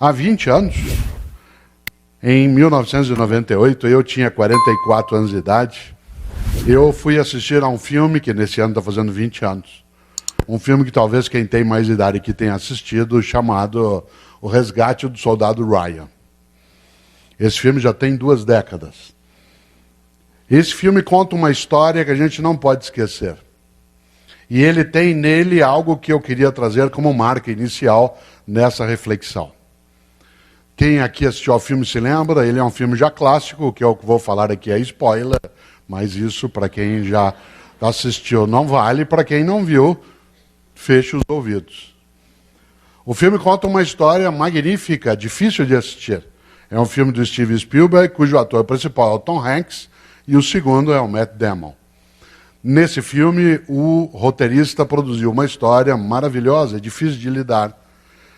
Há 20 anos, em 1998, eu tinha 44 anos de idade, eu fui assistir a um filme que nesse ano está fazendo 20 anos. Um filme que talvez quem tem mais idade aqui tenha assistido, chamado O Resgate do Soldado Ryan. Esse filme já tem 2 décadas. Esse filme conta uma história que a gente não pode esquecer. E ele tem nele algo que eu queria trazer como marca inicial nessa reflexão. Quem aqui assistiu ao filme se lembra, ele é um filme já clássico, o que eu vou falar aqui é spoiler, mas isso para quem já assistiu não vale, para quem não viu, feche os ouvidos. O filme conta uma história magnífica, difícil de assistir. É um filme do Steven Spielberg, cujo ator principal é o Tom Hanks, e o segundo é o Matt Damon. Nesse filme, o roteirista produziu uma história maravilhosa, difícil de lidar.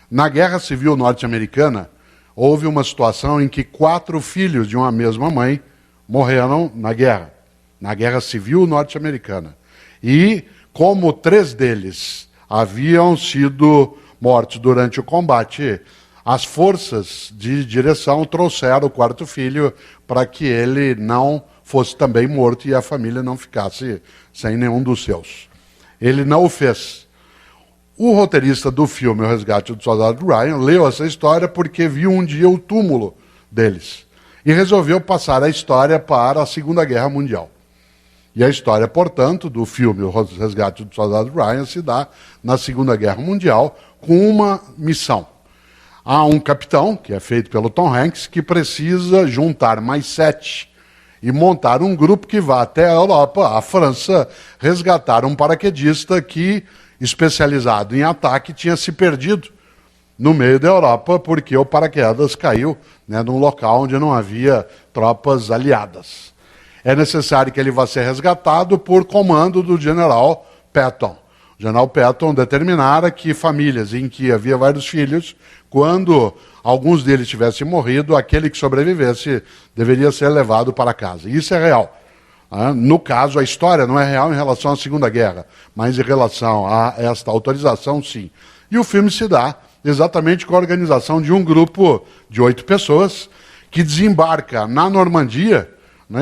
Na Guerra Civil Norte-Americana, houve uma situação em que 4 filhos de uma mesma mãe morreram na Guerra Civil Norte-Americana. E, como 3 deles haviam sido mortos durante o combate, as forças de direção trouxeram o 4º filho para que ele não fosse também morto e a família não ficasse sem nenhum dos seus. Ele não o fez. O roteirista do filme O Resgate do Soldado Ryan leu essa história porque viu um dia o túmulo deles e resolveu passar a história para a Segunda Guerra Mundial. E a história, portanto, do filme O Resgate do Soldado Ryan se dá na Segunda Guerra Mundial com uma missão. Há um capitão, que é feito pelo Tom Hanks, que precisa juntar mais 7 e montar um grupo que vá até a Europa, a França, resgatar um paraquedista que, especializado em ataque, tinha se perdido no meio da Europa porque o paraquedas caiu, num local onde não havia tropas aliadas. É necessário que ele vá ser resgatado por comando do general Patton. O general Patton determinara que famílias em que havia vários filhos, quando alguns deles tivessem morrido, aquele que sobrevivesse deveria ser levado para casa. Isso é real. No caso, a história não é real em relação à Segunda Guerra, mas em relação a esta autorização, sim. E o filme se dá exatamente com a organização de um grupo de 8 pessoas que desembarca na Normandia,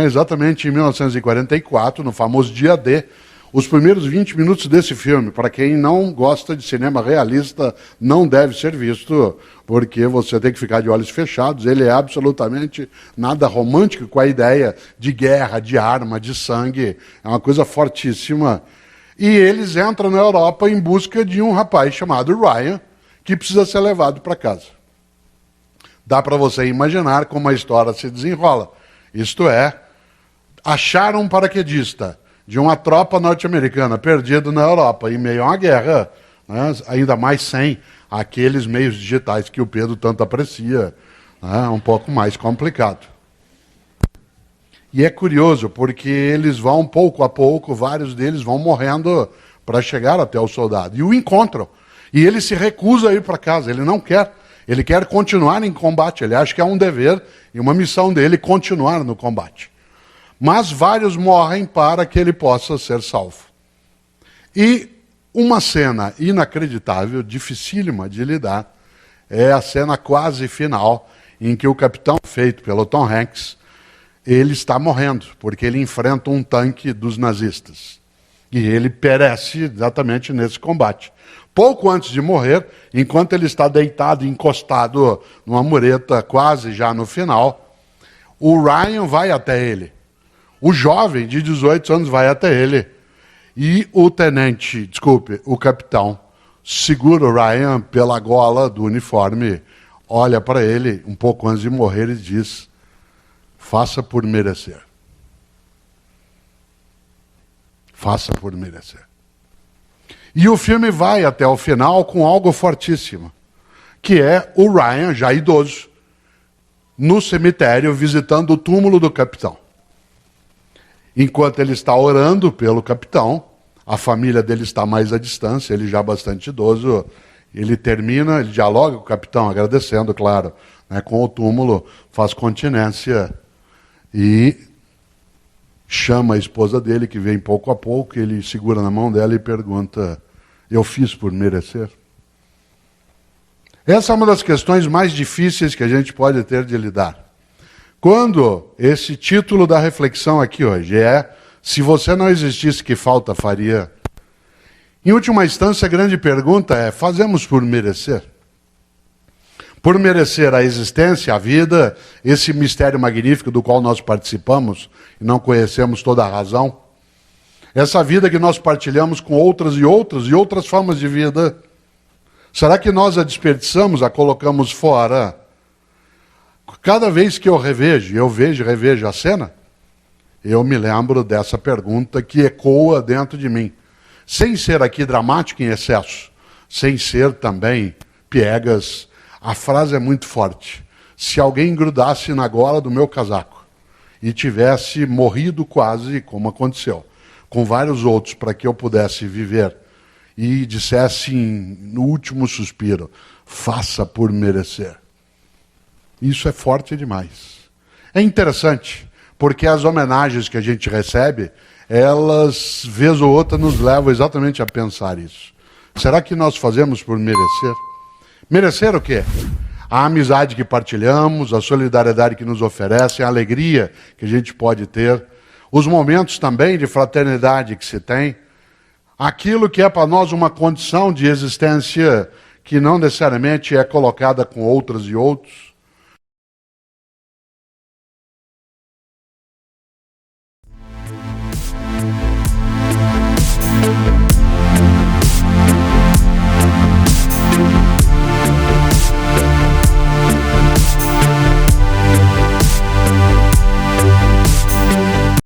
exatamente em 1944, no famoso dia D. Os primeiros 20 minutos desse filme, para quem não gosta de cinema realista, não deve ser visto, porque você tem que ficar de olhos fechados. Ele é absolutamente nada romântico com a ideia de guerra, de arma, de sangue. É uma coisa fortíssima. E eles entram na Europa em busca de um rapaz chamado Ryan, que precisa ser levado para casa. Dá para você imaginar como a história se desenrola. Isto é, acharam um paraquedista de uma tropa norte-americana perdida na Europa, em meio a uma guerra, ainda mais sem aqueles meios digitais que o Pedro tanto aprecia, um pouco mais complicado. E é curioso, porque eles vão pouco a pouco, vários deles vão morrendo para chegar até o soldado, e o encontram. E ele se recusa a ir para casa, ele não quer. Ele quer continuar em combate, ele acha que é um dever e uma missão dele continuar no combate. Mas vários morrem para que ele possa ser salvo. E uma cena inacreditável, dificílima de lidar, é a cena quase final, em que o capitão, feito pelo Tom Hanks, ele está morrendo, porque ele enfrenta um tanque dos nazistas. E ele perece exatamente nesse combate. Pouco antes de morrer, enquanto ele está deitado, encostado numa mureta, quase já no final, o Ryan vai até ele. O jovem de 18 anos vai até ele. E o capitão, segura o Ryan pela gola do uniforme, olha para ele, um pouco antes de morrer, e diz: faça por merecer. Faça por merecer. E o filme vai até o final com algo fortíssimo, que é o Ryan, já idoso, no cemitério, visitando o túmulo do capitão. Enquanto ele está orando pelo capitão, a família dele está mais à distância, ele já bastante idoso, ele termina, ele dialoga com o capitão, agradecendo, claro, com o túmulo, faz continência e chama a esposa dele, que vem pouco a pouco, ele segura na mão dela e pergunta: eu fiz por merecer? Essa é uma das questões mais difíceis que a gente pode ter de lidar. Quando esse título da reflexão aqui hoje é: se você não existisse, que falta faria? Em última instância, a grande pergunta é: fazemos por merecer? Por merecer a existência, a vida, esse mistério magnífico do qual nós participamos e não conhecemos toda a razão? Essa vida que nós partilhamos com outras e outras formas de vida, será que nós a desperdiçamos, a colocamos fora? Cada vez que eu revejo e revejo a cena, eu me lembro dessa pergunta que ecoa dentro de mim. Sem ser aqui dramático em excesso, sem ser também piegas, a frase é muito forte. Se alguém grudasse na gola do meu casaco e tivesse morrido quase, como aconteceu, com vários outros, para que eu pudesse viver, e dissesse no último suspiro: faça por merecer. Isso é forte demais. É interessante, porque as homenagens que a gente recebe, elas, vez ou outra, nos levam exatamente a pensar isso. Será que nós fazemos por merecer? Merecer o quê? A amizade que partilhamos, a solidariedade que nos oferecem, a alegria que a gente pode ter, os momentos também de fraternidade que se tem, aquilo que é para nós uma condição de existência que não necessariamente é colocada com outras e outros.